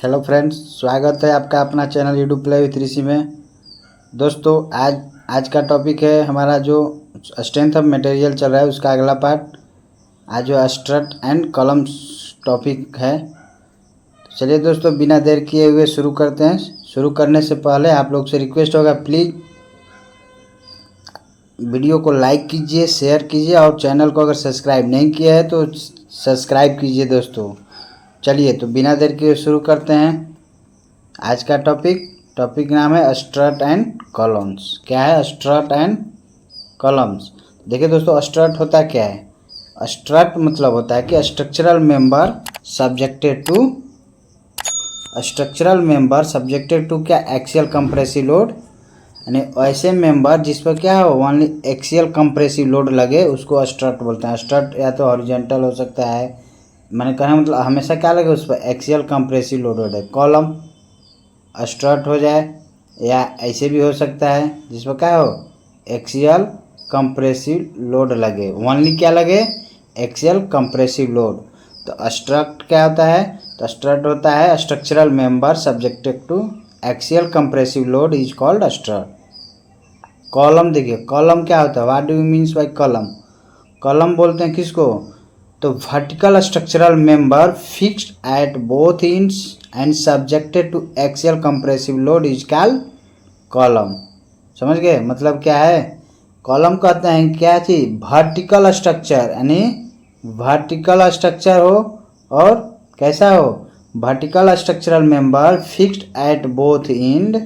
Hello friends, स्वागत है आपका अपना चैनल यूट्यूब प्ले विथ ऋषि में। दोस्तों आज का टॉपिक है हमारा जो स्ट्रेंथ ऑफ मटेरियल चल रहा है उसका अगला पार्ट। आज जो स्ट्रट एंड कॉलम्स टॉपिक है। तो चलिए दोस्तों, बिना देर किए हुए शुरू करते हैं। शुरू करने से पहले आप लोग से रिक्वेस्ट होगा, प्लीज़ वीडियो को लाइक कीजिए, शेयर कीजिए और चैनल को अगर सब्सक्राइब नहीं किया है तो सब्सक्राइब कीजिए दोस्तों। चलिए तो बिना देर किए शुरू करते हैं। आज का टॉपिक नाम है स्ट्रट एंड कॉलम्स। क्या है स्ट्रट एंड कॉलम्स? देखिए दोस्तों, स्ट्रट होता क्या है? स्ट्रट मतलब होता है कि स्ट्रक्चरल मेंबर सब्जेक्टेड टू क्या, एक्सियल कंप्रेसिव लोड। यानी ऐसे मेंबर जिस पर क्या हो, ओनली एक्सियल कंप्रेसिव लोड लगे उसको स्ट्रट बोलते हैं। स्ट्रट या तो हॉरिजॉन्टल हो सकता है, मैंने कहा मतलब हमेशा क्या लगे उस पर, एक्सियल कंप्रेसिव लोड हो जाए, कॉलम स्ट्रट हो जाए। या ऐसे भी हो सकता है जिस पर क्या हो, एक्सियल कंप्रेसिव लोड लगे, ओनली क्या लगे, एक्सियल कंप्रेसिव लोड। तो स्ट्रट क्या होता है? तो स्ट्रट होता है structural member subjected to axial compressive load is called strut. Column देखिए, कॉलम क्या होता है? What do you means by column? Column बोलते हैं किसको? तो vertical structural member fixed at both ends and subjected to axial compressive load is called column. समझ गए मतलब क्या है? कॉलम कहते हैं क्या चीज, वर्टिकल स्ट्रक्चर, यानी वर्टिकल स्ट्रक्चर हो और कैसा हो, vertical structural member fixed at both end,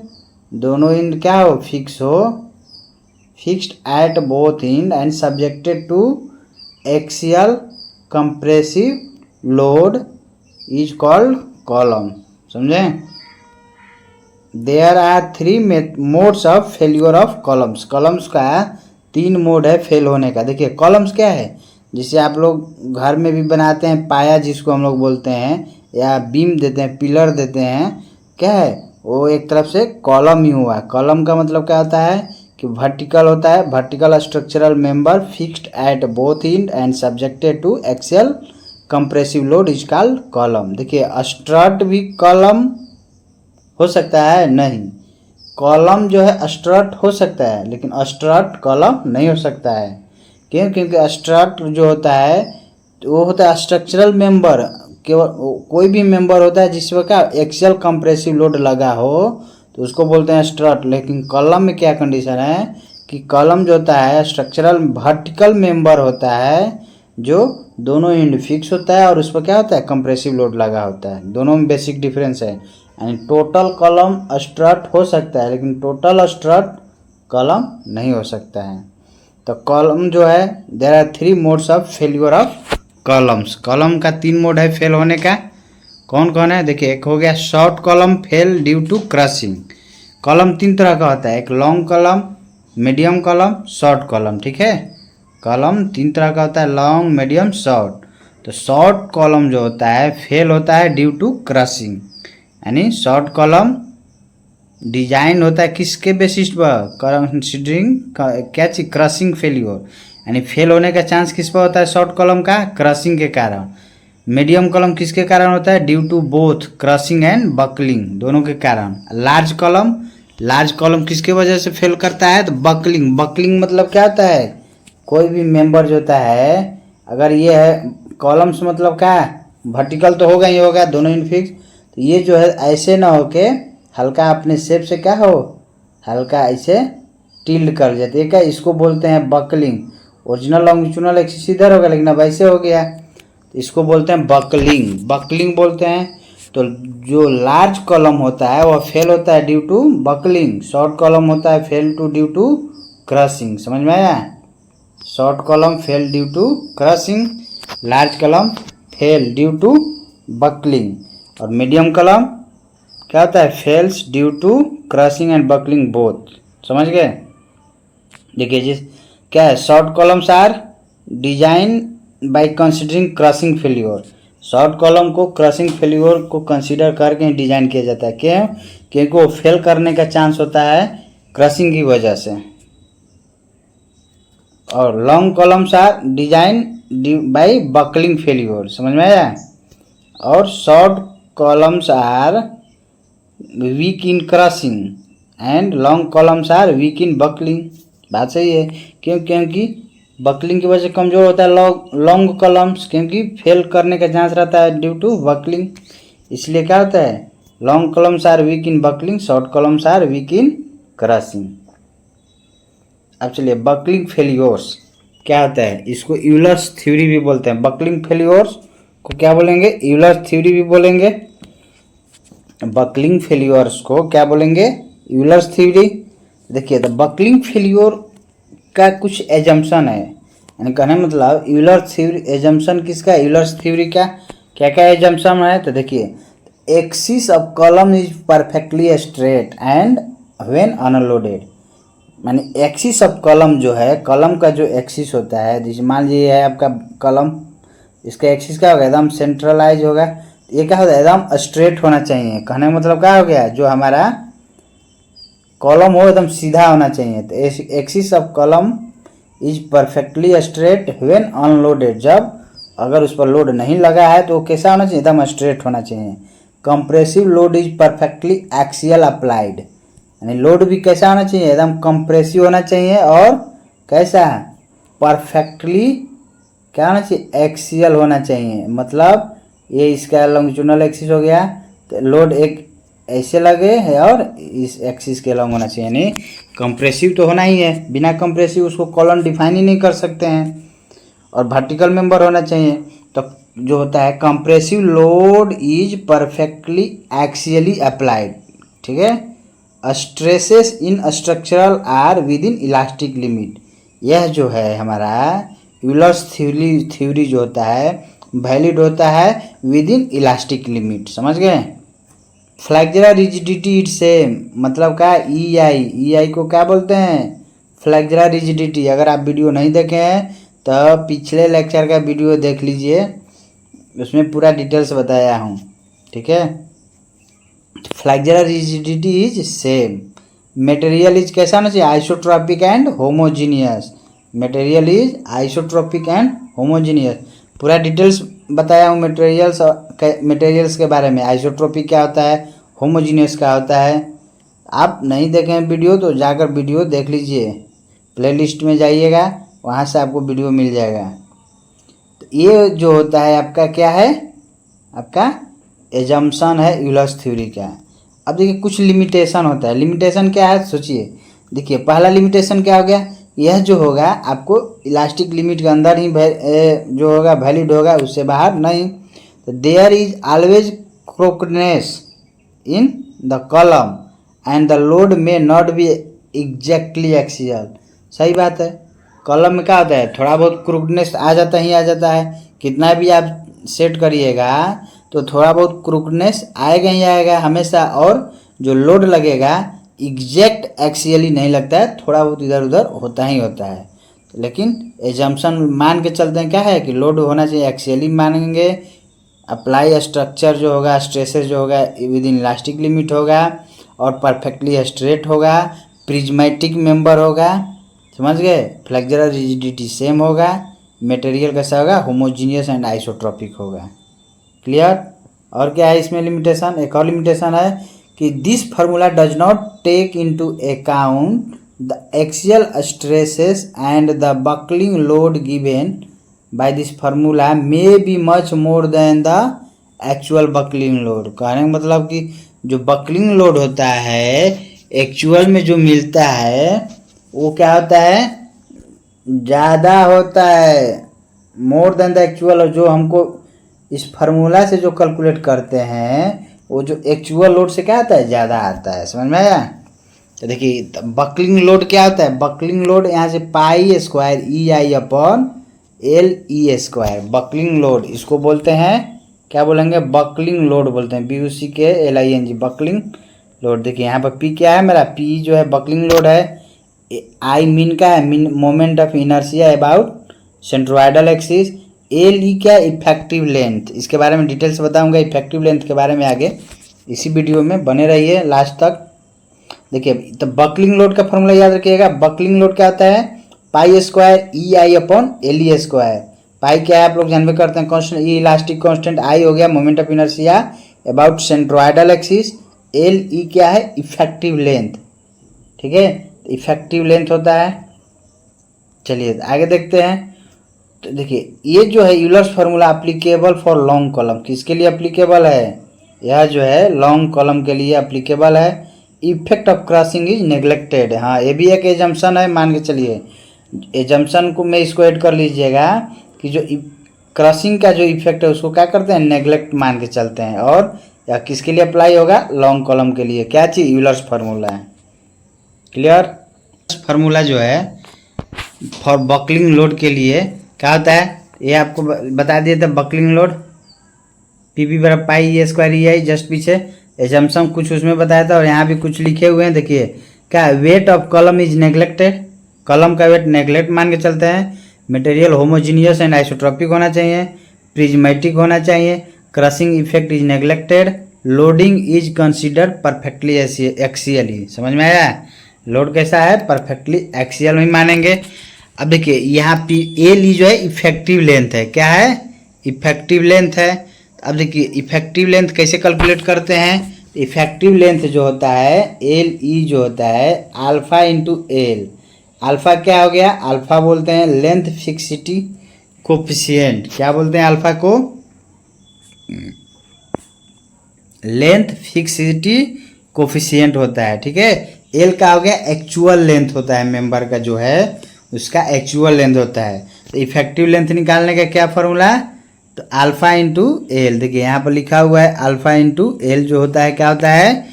दोनों एंड क्या हो, फिक्स हो, fixed at both end and subjected to axial compressive load is called column. समझे? There are three modes of failure of columns. Columns का 3 mode है fail होने का। देखिए कॉलम्स क्या है, जिसे आप लोग घर में भी बनाते हैं, पाया जिसको हम लोग बोलते हैं, या बीम देते हैं, पिलर देते हैं, क्या है वो, एक तरफ से कॉलम ही हुआ। कॉलम का मतलब क्या होता है कि वर्टिकल होता है, vertical structural member fixed at both end and subjected to axial compressive load is called column. देखिए स्ट्रट भी कॉलम हो सकता है? नहीं, कॉलम जो है स्ट्रट हो सकता है लेकिन स्ट्रट कॉलम नहीं हो सकता है। क्यों? क्योंकि स्ट्रट जो होता है तो वो होता है स्ट्रक्चरल मेंबर, केवल कोई भी मेंबर होता है जिस पर क्या एक्सियल कंप्रेसिव लोड लगा हो तो उसको बोलते हैं स्ट्रट। लेकिन कॉलम में क्या कंडीशन है कि कॉलम जो होता है स्ट्रक्चरल वर्टिकल मेंबर होता है जो दोनों एंड फिक्स होता है और उस पर क्या होता है, कंप्रेसिव लोड लगा होता है। दोनों में बेसिक डिफरेंस है। यानी टोटल कॉलम स्ट्रट हो सकता है लेकिन टोटल स्ट्रट कॉलम नहीं हो सकता है। तो कॉलम जो है, there are 3 modes of failure of columns. Column का 3 मोड है फेल होने का। कौन कौन है? देखिए, एक हो गया short column fail due to crushing. Column 3 तरह का होता है, एक long column, medium column, short column. ठीक है, कॉलम 3 तरह का होता है, लॉन्ग, मीडियम, शॉर्ट। तो शॉर्ट कॉलम जो होता है फेल होता है ड्यू टू क्रशिंग। यानी शॉर्ट कॉलम डिजाइन होता है किसके बेसिस पर, कंसिडरिंग क्या चीज, क्रशिंग फेल्यूर। यानी फेल होने का चांस किस पर होता है शॉर्ट कॉलम का, क्रशिंग के कारण। मीडियम कॉलम किसके कारण होता है, due to both crushing and buckling, दोनों के कारण। लार्ज कॉलम किसके वजह से फेल करता है, तो बकलिंग। बकलिंग मतलब क्या होता है, कोई भी मेंबर जो होता है, अगर ये है कॉलम्स मतलब क्या है, वर्टिकल तो होगा ही होगा, दोनों इनफिक्स, तो ये जो है ऐसे ना होके हल्का अपने शेप से क्या हो, हल्का ऐसे टिल्ड कर जाती है, क्या इसको बोलते हैं बकलिंग। ओरिजिनल लॉन्गिट्यूडनल एक्सिस इधर होगा लेकिन अब ऐसे हो गया, तो इसको बोलते हैं बकलिंग। बकलिंग बोलते हैं। तो जो लार्ज कॉलम होता है वह फेल होता है due to buckling, short column होता है fail to due to crushing. समझ में आया? Short column fail due to crushing, large column fail due to buckling, और मीडियम कॉलम क्या होता है, fails due to crushing and buckling both. समझ गए? देखिए जिस क्या है, short columns are design by considering crushing failure. Short column को क्रशिंग फेल्योर को कंसीडर करके डिजाइन किया जाता है। क्यों? क्योंकि वो फेल करने का चांस होता है क्रशिंग की वजह से। और long columns are design by buckling failure. समझ में आया? और short columns are weak in crushing and long columns are weak in buckling. बात सही है, क्योंकि बकलिंग की वजह से कमजोर होता है लॉन्ग कॉलम्स, क्योंकि फेल करने का चांस रहता है ड्यू टू बकलिंग। इसलिए क्या होता है, long columns are weak in buckling, short columns are weak in crushing. अब चलिए बकलिंग फेल्योर्स क्या होता है, इसको यूलर्स थ्योरी भी बोलते हैं। बकलिंग फेल्योर्स को क्या बोलेंगे, यूलर्स थ्योरी भी बोलेंगे। बकलिंग फेल्योर्स को क्या बोलेंगे, यूलर्स थ्योरी। देखिए द बकलिंग फेल्योर का कुछ एजम्पशन है, यानी कहने मतलब यूलर्स थ्योरी एजम्पशन किसका, यूलर्स थ्योरी का क्या क्या एजम्पशन है। तो देखिए axis of column is perfectly straight and when unloaded, माने एक्सिस ऑफ कॉलम जो है, कॉलम का जो एक्सिस होता है, जैसे मान लीजिए है आपका कॉलम, इसका एक्सिस क्या होगा, एकदम सेंट्रलाइज होगा। ये क्या होता है, एकदम स्ट्रेट होना चाहिए। कहने का मतलब क्या हो गया, जो हमारा कॉलम हो एकदम सीधा होना चाहिए। तो axis of column is perfectly straight when unloaded, जब अगर उस पर लोड नहीं लगा है तो कैसा होना चाहिए, एकदम स्ट्रेट होना चाहिए। Compressive load is perfectly axial applied, यानी लोड भी कैसा होना चाहिए, एकदम कंप्रेसिव होना चाहिए, और कैसा परफेक्टली क्या होना चाहिए, एक्सियल होना चाहिए। मतलब ये इसका लॉन्गिट्यूडनल एक्सिस हो गया, तो लोड एक ऐसे लगे है और इस एक्सिस के लॉन्ग होना चाहिए, यानी कंप्रेसिव तो होना ही है, बिना कंप्रेसिव उसको कॉलम डिफाइन ही नहीं कर सकते हैं। और वर्टिकल मेंबर होना चाहिए। तो जो होता है compressive load is perfectly axially applied, ठीक है। Stresses in structural are within elastic limit, यह जो है हमारा यूलर्स थ्योरी जो होता है वैलिड होता है विद इन इलास्टिक लिमिट, समझ गए। फ्लेक्सुरल रिजिडिटी इट सेम, मतलब क्या, ई आई को क्या बोलते हैं, फ्लेक्सुरल रिजिडिटी। अगर आप वीडियो नहीं देखे हैं तो पिछले लेक्चर का वीडियो देख लीजिए, उसमें पूरा डिटेल्स बताया हूँ, ठीक है। Flexural rigidity is same. Material is कैसा होना चाहिए, isotropic and homogeneous. Material is isotropic and homogeneous, पूरा डिटेल्स बताया हूँ मटेरियल्स के बारे में। आइसोट्रोपिक क्या होता है, होमोजीनियस क्या होता है। आप नहीं देखें वीडियो तो जाकर वीडियो देख लीजिए, प्लेलिस्ट में जाइएगा, वहाँ से आपको वीडियो मिल जाएगा। तो ये जो होता है आपका क्या है, आपका एजम्पशन है यूलर्स थ्योरी का। अब देखिए कुछ लिमिटेशन होता है। लिमिटेशन क्या है, सोचिए। देखिए पहला लिमिटेशन क्या हो गया, यह जो होगा आपको इलास्टिक लिमिट के अंदर ही जो होगा वैलिड होगा, उससे बाहर नहीं। तो there is always crookedness in the column and the load may not be exactly axial. सही बात है, कॉलम में क्या होता है, थोड़ा बहुत क्रूकनेस आ जाता ही आ जाता है। कितना भी आप सेट करिएगा तो थोड़ा बहुत क्रूकनेस आएगा ही आएगा हमेशा, और जो लोड लगेगा एग्जैक्ट एक्सियली नहीं लगता है, थोड़ा बहुत इधर उधर होता ही होता है। लेकिन एजम्पशन मान के चलते हैं क्या है कि लोड होना चाहिए, एक्सियली मानेंगे। अप्लाई स्ट्रक्चर जो होगा, स्ट्रेसेस जो होगा विद इन इलास्टिक लिमिट होगा, और परफेक्टली स्ट्रेट होगा, प्रिज्मेटिक मेंबर होगा, समझ गए। फ्लेक्सुरल रिजिडिटी सेम होगा, मटेरियल कैसा होगा, होमोजीनियस एंड आइसोट्रोपिक होगा। क्लियर। और क्या है इसमें लिमिटेशन, एक और लिमिटेशन है कि this formula does not take into account the axial stresses and the buckling load given by this formula may be much more than the actual buckling load. कहने का मतलब कि जो बकलिंग लोड होता है एक्चुअल में जो मिलता है वो क्या होता है, ज़्यादा होता है, मोर देन द एक्चुअल। और जो हमको इस फार्मूला से जो कैलकुलेट करते हैं वो जो एक्चुअल लोड से क्या आता है, ज़्यादा आता है। समझ में आया। तो देखिए बकलिंग लोड क्या होता है, बकलिंग लोड यहाँ से pi square E I upon L E square, buckling load इसको बोलते हैं, क्या बोलेंगे, बकलिंग लोड बोलते हैं, BUCKLING, बकलिंग लोड। देखिए यहाँ पर पी क्या है मेरा, पी जो है बकलिंग लोड है, आई मीन का है, mean moment of inertia about centroidal axis, L E क्या, इफेक्टिव लेंथ। इसके बारे में डिटेल्स बताऊंगा, इफेक्टिव लेंथ के बारे में आगे इसी वीडियो में बने रहिए लास्ट तक। देखिए तो बकलिंग लोड का फॉर्मूला याद रखिएगा। बकलिंग लोड क्या होता है, पाई square E I upon L E square. पाई क्या है आप लोग जानवे करते हैं, कांस्टेंट, ई इलास्टिक कांस्टेंट, आई हो गया moment of inertia about centroidal axis. L E क्या है, इफेक्टिव लेंथ, ठीक है, इफेक्टिव लेंथ होता है। चलिए आगे देखते हैं। तो देखिए ये जो है Euler's formula applicable for long column, किसके लिए अप्लीकेबल है, यह जो है लॉन्ग कॉलम के लिए अप्लीकेबल है। Effect of crossing is neglected, हाँ ये भी एक एजम्पशन है, मान के चलिए एजम्पशन को में इसको ऐड कर लीजिएगा कि जो क्रॉसिंग का जो इफेक्ट है उसको क्या करते हैं, नेग्लेक्ट मान के चलते हैं। और या किसके लिए अप्लाई होगा, लॉन्ग कॉलम के लिए। क्या चीज़, यूलर्स फार्मूला है। क्लियर। फार्मूला जो है फॉर बकलिंग लोड के लिए क्या होता है, ये आपको बता दिए थे। बकलिंग लोड पी बी बराबर पाई ए स्क्वायर ई आई, जस्ट पीछे एजम्पशन कुछ उसमें बताया था और यहाँ भी कुछ लिखे हुए हैं। देखिए क्या, weight of column is neglected, column का वेट नेग्लेक्ट मान के चलते हैं। मटेरियल होमोजीनियस एंड आइसोट्रॉपिक होना चाहिए, प्रिज्मेटिक होना चाहिए, crushing effect is neglected, loading is considered perfectly axially. समझ में आया, लोड कैसा है, परफेक्टली एक्सियल में मानेंगे। अब देखिए यहाँ पी एल ई जो है इफेक्टिव लेंथ है, क्या है, इफेक्टिव लेंथ है। अब देखिए इफेक्टिव लेंथ कैसे कैलकुलेट करते हैं, इफेक्टिव लेंथ जो होता है एल ई जो होता है अल्फा इंटू एल। अल्फा क्या हो गया, अल्फा बोलते हैं लेंथ फिक्सिटी कोफिशिएंट, क्या बोलते हैं अल्फा को, लेंथ फिक्सिटी कोफिशिएंट होता है, ठीक है। एल का हो गया एक्चुअल लेंथ होता है, मेंबर का जो है उसका एक्चुअल लेंथ होता है। तो इफेक्टिव लेंथ निकालने का क्या फॉर्मूला, तो अल्फा इंटू एल। देखिए यहाँ पर लिखा हुआ है अल्फा इंटू एल जो होता है क्या होता है,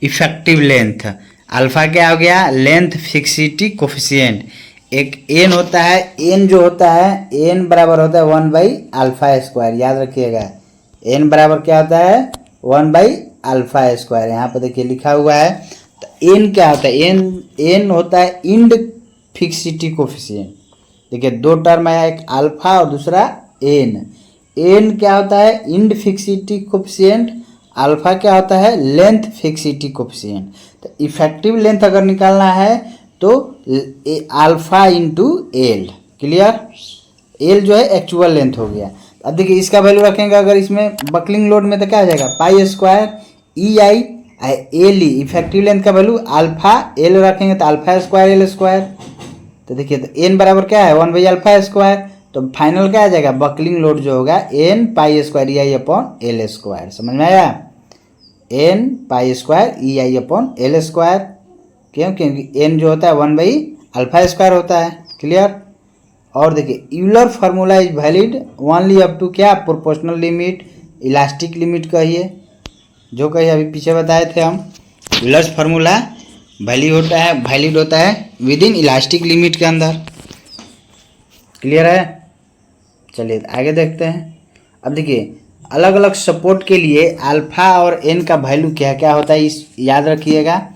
इफेक्टिव लेंथ। अल्फा क्या हो गया, लेंथ फिक्सिटी कोफिशिएंट। एक एन होता है, एन जो होता है एन बराबर होता है 1/α², याद रखिएगा। एन बराबर क्या होता है, 1/α²। यहाँ पर देखिए लिखा हुआ है। तो एन क्या होता है, एन होता है इंड फिक्सिटी कोफिशिएंट। देखिए दो टर्म है, एक अल्फा और दूसरा एन। एन क्या होता है, इंड फिक्सिटी कोफिशिएंट, अल्फा क्या होता है, लेंथ फिक्सिटी कोफिशिएंट। तो इफेक्टिव लेंथ अगर निकालना है तो alpha into L. Clear. L जो है एक्चुअल लेंथ हो गया। अब देखिए इसका वैल्यू रखेंगे अगर इसमें बकलिंग लोड में तो क्या हो जाएगा, पाई square E I L E. Effective length का वैल्यू अल्फा एल रखेंगे तो अल्फा स्क्वायर एल स्क्वायर। तो देखिए तो एन बराबर क्या है, 1/α²। तो फाइनल क्या आ जाएगा, बकलिंग लोड जो होगा N pi square E I upon L square. समझ में आया, N pi square E I upon L square. क्यों, क्योंकि एन जो होता है 1/α² होता है। क्लियर। और देखिए Euler formula is valid only up to क्या, प्रोपोर्शनल लिमिट, इलास्टिक लिमिट कहिए, जो कहिए अभी पीछे बताए थे हम। यूलर्स फार्मूला वैलिड होता है विद इन इलास्टिक लिमिट के अंदर। क्लियर है। चलिए आगे देखते हैं। अब देखिए अलग अलग सपोर्ट के लिए अल्फा और एन का वैल्यू क्या क्या होता है, इस याद रखिएगा।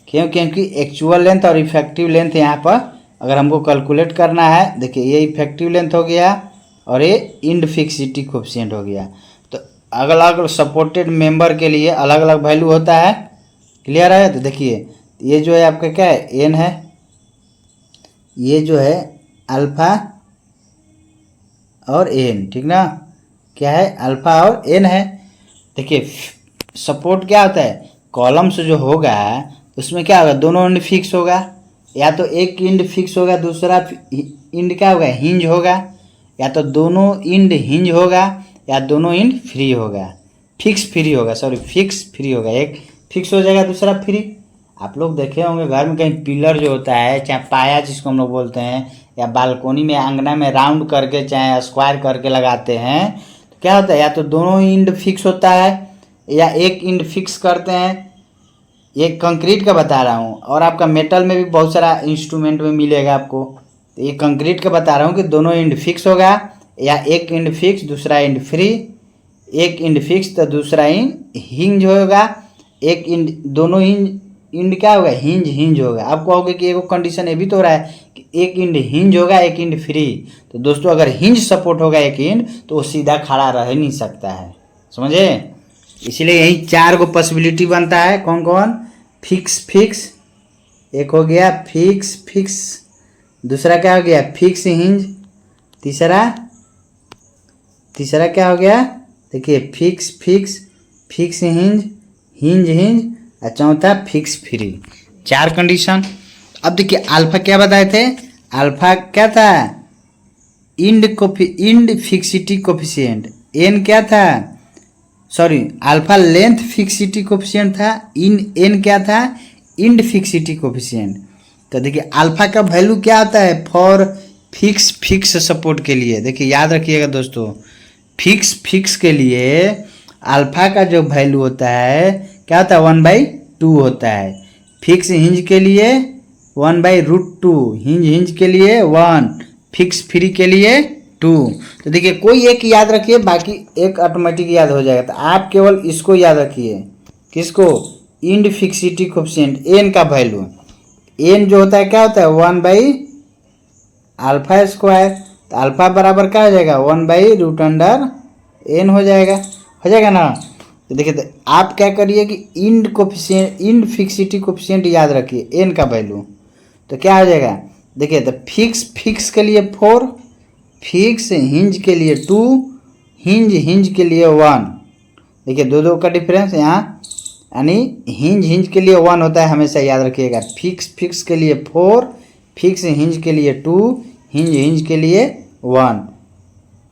क्यों, क्योंकि एक्चुअल लेंथ और इफेक्टिव लेंथ यहाँ पर अगर हमको कैलकुलेट करना है, देखिए ये इफेक्टिव लेंथ हो गया और ये इंड फिक्सिटी कोफिशिएंट हो गया। तो अलग अलग सपोर्टेड मेंबर के लिए अलग अलग वैल्यू होता है। क्लियर है। तो देखिए ये जो है आपका क्या है, एन है, ये जो है अल्फा और एन, ठीक ना, क्या है, अल्फा और एन है। देखिए सपोर्ट क्या होता है, कॉलम्स जो होगा उसमें क्या होगा, दोनों इंड फिक्स होगा, या तो एक इंड फिक्स होगा दूसरा इंड क्या होगा, हिंज होगा, या तो दोनों इंड हिंज होगा या दोनों इंड फ्री होगा, फिक्स फ्री होगा, सॉरी फिक्स फ्री होगा, एक फिक्स हो जाएगा दूसरा फ्री। आप लोग देखे होंगे घर में कहीं पिलर जो होता है, चाहे पाया जिसको हम लोग बोलते हैं, या बालकोनी में अंगना में राउंड करके चाहे स्क्वायर करके लगाते हैं, तो क्या होता है, या तो दोनों इंड फिक्स होता है या एक इंड फिक्स करते हैं। ये कंक्रीट का बता रहा हूँ, और आपका मेटल में भी बहुत सारा इंस्ट्रूमेंट में मिलेगा आपको। तो ये कंक्रीट का बता रहा हूँ कि दोनों इंड फिक्स होगा या एक इंड फिक्स दूसरा इंड फ्री, एक इंड फिक्स तो दूसरा इंड हिंज होगा, एक इंड दोनों इंड क्या होगा, हिंज होगा। आप कहोगे कि एगो कंडीशन ये भी तो हो रहा है कि एक इंड हिंज होगा एक इंड फ्री। तो दोस्तों अगर हिंज सपोर्ट होगा एक इंड तो वो सीधा खड़ा रह नहीं सकता है, समझे। इसीलिए यही 4 गो पॉसिबिलिटी बनता है। कौन कौन, फिक्स, एक हो गया फिक्स, दूसरा क्या हो गया, फिक्स हिंज, तीसरा क्या हो गया, देखिए fix fix hinge, hinge hinge और चौथा फिक्स फ्री। 4 कंडीशन। अब देखिए अल्फा क्या बताए थे, अल्फा क्या था, इंड फिक्सिटी कोफिशिएंट। एन क्या था, sorry alpha length fixity coefficient था, एन क्या था, इंड फिक्सिटी कोफिशिएंट। तो देखिए अल्फा का वैल्यू क्या आता है फॉर फिक्स सपोर्ट के लिए। देखिए याद रखिएगा दोस्तों, फिक्स के लिए अल्फा का जो वैल्यू होता है क्या होता है, 1/2 होता है। फिक्स हिंज के लिए 1/√2, हिंज के लिए 1, फिक्स फ्री के लिए 2। तो देखिए कोई एक याद रखिए, बाकी एक ऑटोमेटिक याद हो जाएगा। तो आप केवल इसको याद रखिए, किसको, इंड फिक्सिटी कोफिशिएंट, एन का वैल्यू। एन जो होता है क्या होता है, 1/α²। तो अल्फा बराबर क्या हो जाएगा, 1/√n हो जाएगा ना। तो देखिए तो आप क्या करिए कि इंड फिक्सिटी कोफिशिएंट याद रखिए, एन का वैल्यू। तो क्या हो जाएगा, देखिए तो फिक्स के लिए 4, फिक्स हिंज के लिए 2, हिंज के लिए 1। देखिए दो का डिफरेंस यहाँ, यानी हिंज के लिए 1 होता है, हमेशा याद रखिएगा। फिक्स के लिए 4, फिक्स हिंज के लिए 2, हिंज के लिए 1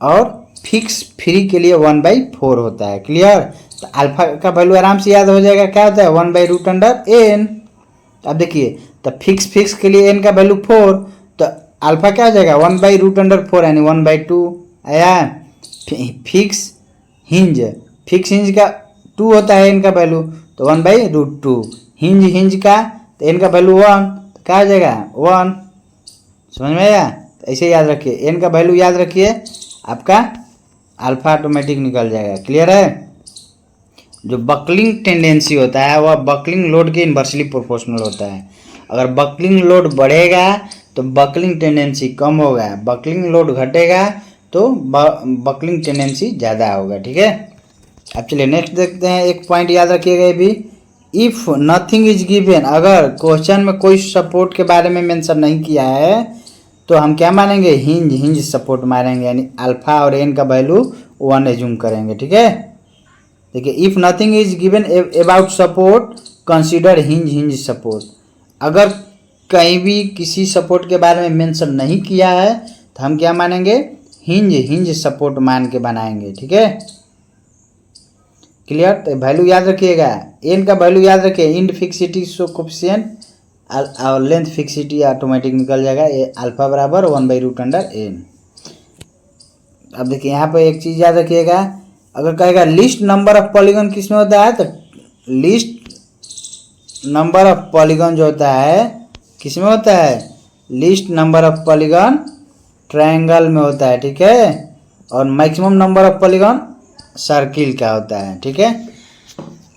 और फिक्स फ्री के लिए 1/4 होता है। क्लियर। तो अल्फा का वैल्यू आराम से याद हो जाएगा, क्या होता है 1/√n। अब देखिए तो फिक्स के लिए n का वैल्यू 4, तो अल्फा क्या हो जाएगा 1/√4 यानी 1/2 आया। फिक्स हिंज का 2 होता है n का वैल्यू, तो 1/√2। हिंज का तो n का वैल्यू 1, तो क्या हो जाएगा 1। समझ में आया। तो ऐसे याद रखिए, n का वैल्यू याद रखिए, आपका अल्फा ऑटोमेटिक निकल जाएगा। क्लियर है। जो बकलिंग टेंडेंसी होता है वह बकलिंग लोड के इन्वर्सली प्रोपोर्शनल होता है। अगर बकलिंग लोड बढ़ेगा तो बकलिंग टेंडेंसी कम होगा, बकलिंग लोड घटेगा तो बकलिंग टेंडेंसी ज़्यादा होगा। ठीक है। अब चलिए नेक्स्ट देखते हैं। एक पॉइंट याद रखिएगा ये भी, इफ़ नथिंग इज गिवन, अगर क्वेश्चन में कोई सपोर्ट के बारे में मेंशन नहीं किया है तो हम क्या मानेंगे, हिंज सपोर्ट मारेंगे, यानी अल्फा और एन का वैल्यू 1 एज्यूम करेंगे। ठीक है। देखिए if nothing is given about support consider hinge support. अगर कहीं भी किसी सपोर्ट के बारे में मेंशन नहीं किया है तो हम क्या मानेंगे, हिंज सपोर्ट मान के बनाएंगे। ठीक है। क्लियर। तो वैल्यू याद रखिएगा, एन का वैल्यू याद रखिए, इंड फिक्सिटी कोफिशिएंट और लेंथ फिक्सिटी ऑटोमेटिक निकल जाएगा, ये अल्फा बराबर 1/√n। अब देखिए यहाँ पर एक चीज़ याद रखिएगा, अगर कहेगा लिस्ट नंबर ऑफ पॉलीगन किस में होता है, तो लिस्ट नंबर ऑफ पॉलीगन जो होता है किस में होता है, list number of polygon triangle में होता है। ठीक है। और maximum number of polygon circle का होता है। ठीक है।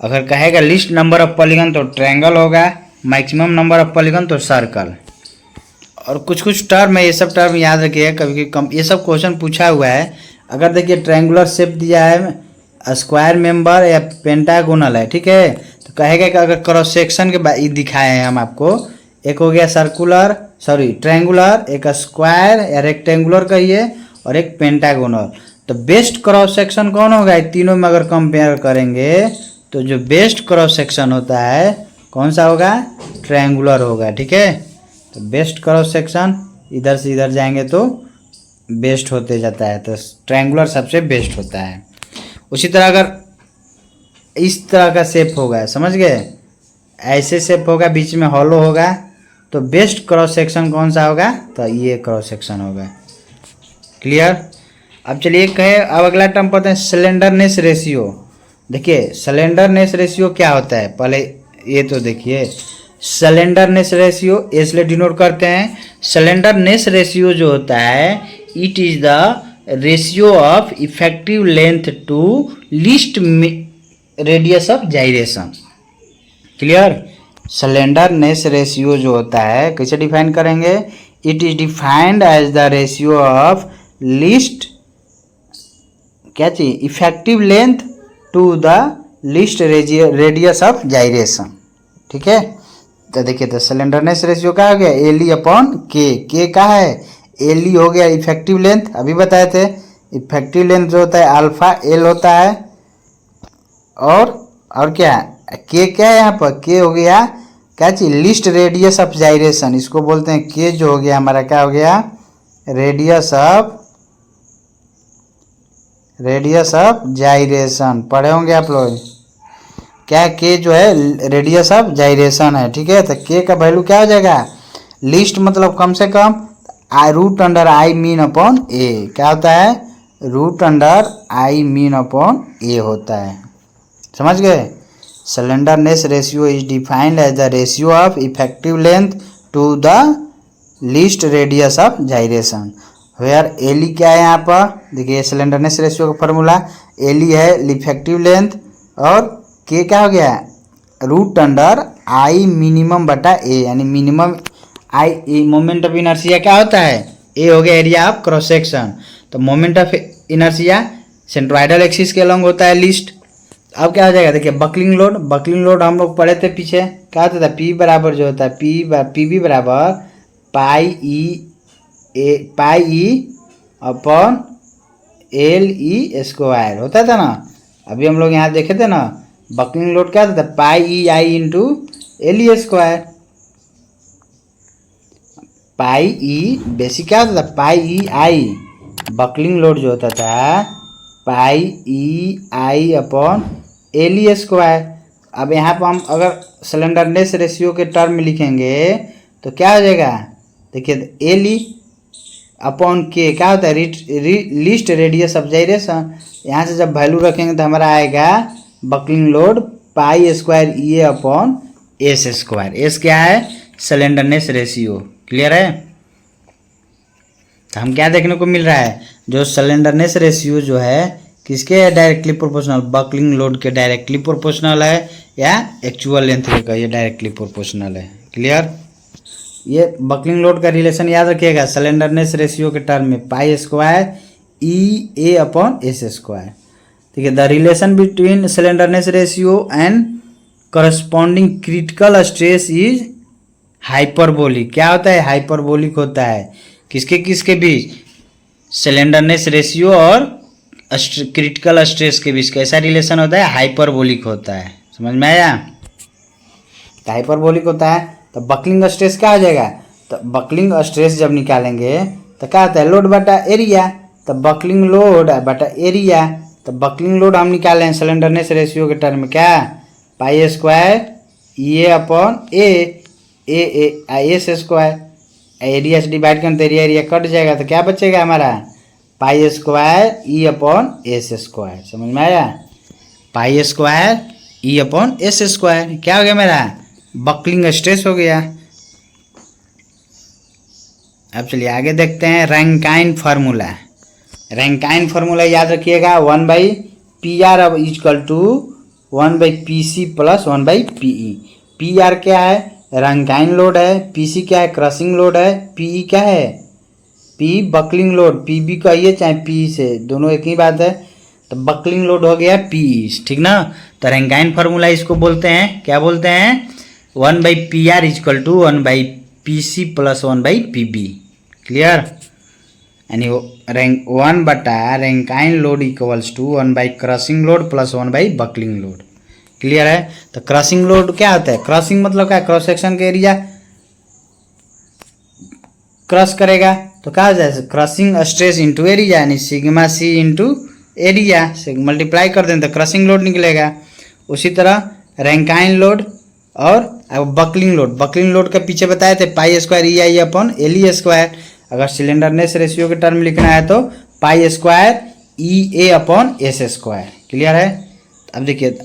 अगर कहेगा लिस्ट नंबर ऑफ पॉलीगन तो ट्रायंगल होगा, मैक्सिमम नंबर ऑफ पॉलीगन तो सर्कल। और कुछ टर्म है, ये सब टर्म याद रखिएगा, कभी कभी ये सब क्वेश्चन पूछा हुआ है। अगर देखिए ट्रायंगुलर शेप दिया है, स्क्वायर मेंबर या पेंटागोनल है, ठीक है, तो कहेगा कि अगर क्रॉस सेक्शन के दिखाए हैं हम आपको, एक हो गया ट्रायंगुलर, एक स्क्वायर या रेक्टेंगुलर कहिए और एक पेंटागोनल। तो बेस्ट क्रॉस सेक्शन कौन होगा, तीनों में अगर कंपेयर करेंगे तो जो बेस्ट क्रॉस सेक्शन होता है कौन सा होगा, ट्रायंगुलर होगा। ठीक है। तो बेस्ट क्रॉस सेक्शन इधर से इधर जाएंगे तो बेस्ट होते जाता है, तो ट्रायंगुलर सबसे बेस्ट होता है। उसी तरह अगर इस तरह का शेप होगा, समझ गए, ऐसे शेप होगा, बीच में हॉलो होगा, तो बेस्ट क्रॉस सेक्शन कौन सा होगा, तो ये क्रॉस सेक्शन होगा। क्लियर। अब चलिए कहे, अब अगला टर्म पढ़ते हैं स्लेंडरनेस रेशियो। देखिए स्लेंडरनेस रेशियो क्या होता है, पहले ये तो देखिए, स्लेंडरनेस रेशियो इसलिए डिनोट करते हैं, स्लेंडरनेस रेशियो जो होता है it is the ratio of effective length to least radius of gyration. Clear. Slenderness ratio जो होता है कैसे डिफाइन करेंगे, it is defined as the ratio of least क्या चाहिए, effective length to the least radius of gyration. ठीक है। तो देखिए तो स्लेंडरनेस रेशियो क्या हो गया, LE/K। के का है, LE हो गया इफेक्टिव लेंथ, अभी बताए थे इफेक्टिव लेंथ जो होता है अल्फा L होता है, और क्या के क्या है यहाँ पर, के हो गया क्या चीज, लिस्ट रेडियस ऑफ जाइरेशन, इसको बोलते हैं के जो हो गया हमारा क्या हो गया, रेडियस ऑफ जाइरेशन। पढ़े होंगे आप लोग क्या, के जो है रेडियस ऑफ जाइरेशन है, ठीक है। तो के का वैल्यू क्या हो जाएगा, लिस्ट मतलब कम से कम root under I min upon A, क्या होता है, root under I min upon A होता है, समझ गए। Slenderness ratio is defined as the ratio of effective length to the least radius of gyration, where L E क्या है यहाँ पर, देखिए स्लेंडरनेस रेशियो का फॉर्मूला, एली है इफेक्टिव लेंथ और के क्या हो गया, रूट अंडर आई मिनिमम बटा ए, यानी minimum I moment of inertia क्या होता है, ए हो गया एरिया ऑफ क्रॉस सेक्शन। तो moment of inertia centroidal axis के अलॉन्ग होता है लीस्ट। अब क्या हो जाएगा, देखिए बकलिंग लोड हम लोग पढ़े थे पीछे, क्या होता था, पी बराबर जो होता है पी बी बराबर pi E upon L E square होता था ना। अभी हम लोग यहाँ देखे थे ना, बकलिंग लोड क्या होता था, पाई ई आई इंटू एल ई स्क्वायर। पाई ई बेसिक क्या होता था, पाई ई आई, बकलिंग लोड जो होता था पाई ई I upon L E square. अब यहाँ पर हम अगर स्लेंडरनेस रेशियो के टर्म में लिखेंगे तो क्या हो जाएगा, देखिए एल ई अपॉन के क्या होता है, लिस्ट रेडियस ऑफ जाइरेशन। यहाँ से जब वैल्यू रखेंगे तो हमारा आएगा बकलिंग लोड पाई स्क्वायर ई ए अपॉन एस स्क्वायर। एस क्या है, स्लेंडरनेस रेशियो, क्लियर है। तो हम क्या देखने को मिल रहा है, जो स्लेंडरनेस रेशियो जो है किसके डायरेक्टली प्रोपोर्शनल, बकलिंग लोड के डायरेक्टली प्रोपोर्शनल है या एक्चुअल लेंथ का ये डायरेक्टली प्रोपोर्शनल है, क्लियर। ये बकलिंग लोड का रिलेशन याद रखिएगा, स्लेंडरनेस रेशियो के टर्म में पाई स्क्वायर ई ए अपॉन एस स्क्वायर, ठीक है। The relation between slenderness ratio and corresponding critical stress is hyperbolic. क्या होता है, हाइपरबोलिक होता है, किसके बीच, स्लेंडरनेस रेशियो और क्रिटिकल स्ट्रेस के बीच कैसा रिलेशन होता है, हाइपरबोलिक होता है, समझ में आया। हाइपरबोलिक होता है तो बकलिंग स्ट्रेस क्या हो जाएगा, तो बकलिंग स्ट्रेस जब निकालेंगे तो क्या होता है, लोड बटा एरिया, तो बकलिंग लोड बटा एरिया। तो बकलिंग लोड हम निकाले हैं स्लेंडरनेस रेशियो के टर्म में क्या, पाई square E A upon A S square, area से डिवाइड करें तो एरिया कट जाएगा तो क्या बचेगा हमारा, पाई स्क्वायर ई अपॉन एस स्क्वायर, समझ में आया। पाई स्क्वायर ई अपॉन एस स्क्वायर क्या हो गया मेरा, बकलिंग स्ट्रेस हो गया। अब चलिए आगे देखते हैं रैंकाइन फार्मूला। रैंकाइन फार्मूला याद रखिएगा, 1/PR अब equal to 1/PC plus 1/PE। PR क्या है, रैंकाइन लोड है, PC क्या है, क्रशिंग लोड है, PE क्या है, P बकलिंग लोड, PB कहिए चाहे PE से, दोनों एक ही बात है। तो बकलिंग लोड हो गया PE, ठीक ना। तो रैंकाइन फार्मूला इसको बोलते हैं, क्या बोलते हैं, 1/PR equal to 1/PC plus 1/PB, clear. यानी 1/रैंकाइन load equals to 1/ crushing load plus 1/ buckling load, clear है। तो क्रशिंग लोड क्या होता है, क्रशिंग मतलब क्या, क्रॉस सेक्शन का एरिया क्रश करेगा तो क्या हो जाएगा, क्रशिंग स्ट्रेस इंटू एरिया, यानी सिग्मा सी इंटू एरिया से मल्टीप्लाई कर दें तो क्रशिंग लोड निकलेगा। उसी तरह रैंकाइन लोड और अब बकलिंग लोड का पीछे बताए थे पाई square E I upon L E square. अगर सिलेंडरनेस रेशियो के टर्म लिखना है तो पाई स्क्वायर ई ए अपॉन एस स्क्वायर, क्लियर है। अब देखिए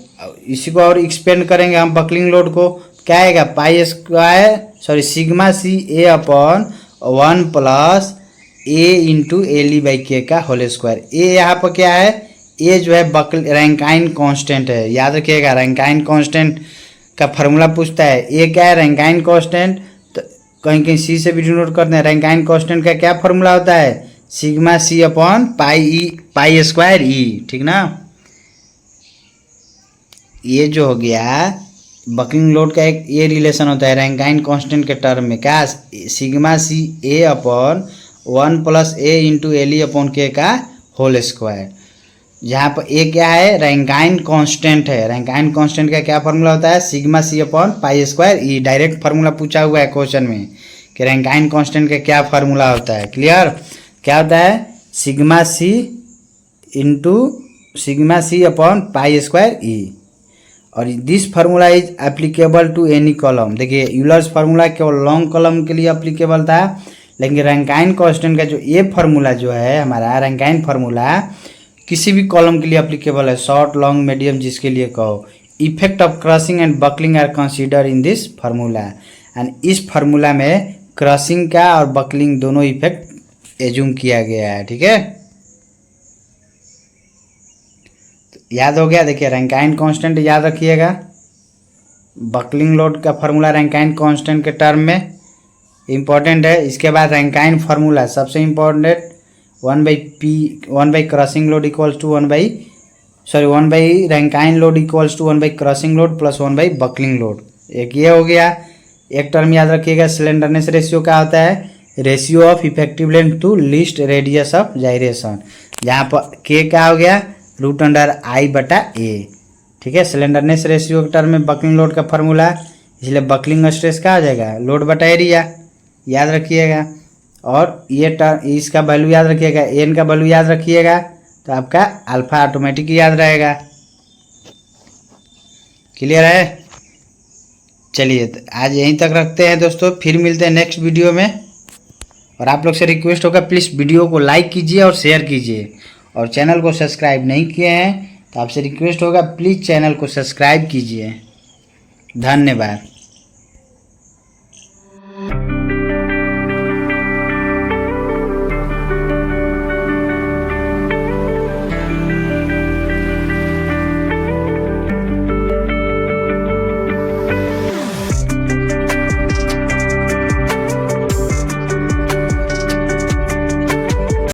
इसी को और एक्सपेंड करेंगे हम बकलिंग लोड को, क्या आएगा, pi square sigma C A upon 1 plus A into L E by K का होल स्क्वायर। ए यहाँ पर क्या है, ए जो है रैंकाइन कांस्टेंट है, याद रखिएगा। रैंकाइन कांस्टेंट का फार्मूला पूछता है, ए क्या है, रैंकाइन कांस्टेंट, तो कहीं सी से भी डिनोट करते हैं। रैंकाइन कांस्टेंट का क्या फार्मूला होता है, sigma C upon pi square E, ठीक ना। ये जो हो गया बकलिंग लोड का एक ये रिलेशन होता है रैंकाइन कांस्टेंट के टर्म में, क्या, sigma C A upon 1 plus A into L E upon K का होल स्क्वायर। जहाँ पर ए क्या है, रैंकाइन कांस्टेंट है। रैंकाइन कांस्टेंट का क्या फार्मूला होता है, sigma C upon pi square E. Direct formula पूछा हुआ है क्वेश्चन में कि रैंकाइन कांस्टेंट का क्या फार्मूला होता है। क्लियर, क्या होता है, sigma C into sigma C upon pi square E. और this formula is applicable to any column. देखिए यूलर्स फार्मूला केवल लॉन्ग कॉलम के लिए एप्लीकेबल था, लेकिन रैंकाइन कांस्टेंट का जो ये फार्मूला जो है हमारा रैंकाइन फार्मूला किसी भी कॉलम के लिए एप्लीकेबल है, शॉर्ट लॉन्ग मीडियम जिसके लिए कहो। Effect of crushing and buckling are consider in this formula. And इस फार्मूला में क्रशिंग का और बकलिंग दोनों इफेक्ट एज्यूम किया गया है। ठीक है, तो याद हो गया। देखिए रैंकाइन कांस्टेंट याद रखिएगा, बकलिंग लोड का फार्मूला रैंकाइन कांस्टेंट के टर्म में इम्पॉर्टेंट है। इसके बाद रैंकाइन फार्मूला सबसे important, 1/P crushing load equals to 1 Rankine load equals to 1 crushing load plus 1 buckling load. एक ये हो गया। एक टर्म याद रखिएगा, स्लेंडरनेस रेशियो क्या होता है, ratio of effective length to least radius of gyration, जहाँ पर के क्या हो गया, √I/A। ठीक है, स्लेंडरनेस रेशियो के टर्म में बकलिंग लोड का फार्मूला, इसलिए बकलिंग स्ट्रेस क्या हो जाएगा, लोड बटा एरिया, याद रखिएगा। और ये इसका वैल्यू याद रखिएगा, एन का वैल्यू याद रखिएगा, तो आपका अल्फा ऑटोमेटिक याद रहेगा। क्लियर है, चलिए तो आज यहीं तक रखते हैं दोस्तों, फिर मिलते हैं नेक्स्ट वीडियो में। और आप लोग से रिक्वेस्ट होगा प्लीज़ वीडियो को लाइक कीजिए और शेयर कीजिए, और चैनल को सब्सक्राइब नहीं किए हैं तो आपसे रिक्वेस्ट होगा प्लीज़ चैनल को सब्सक्राइब कीजिए। धन्यवाद।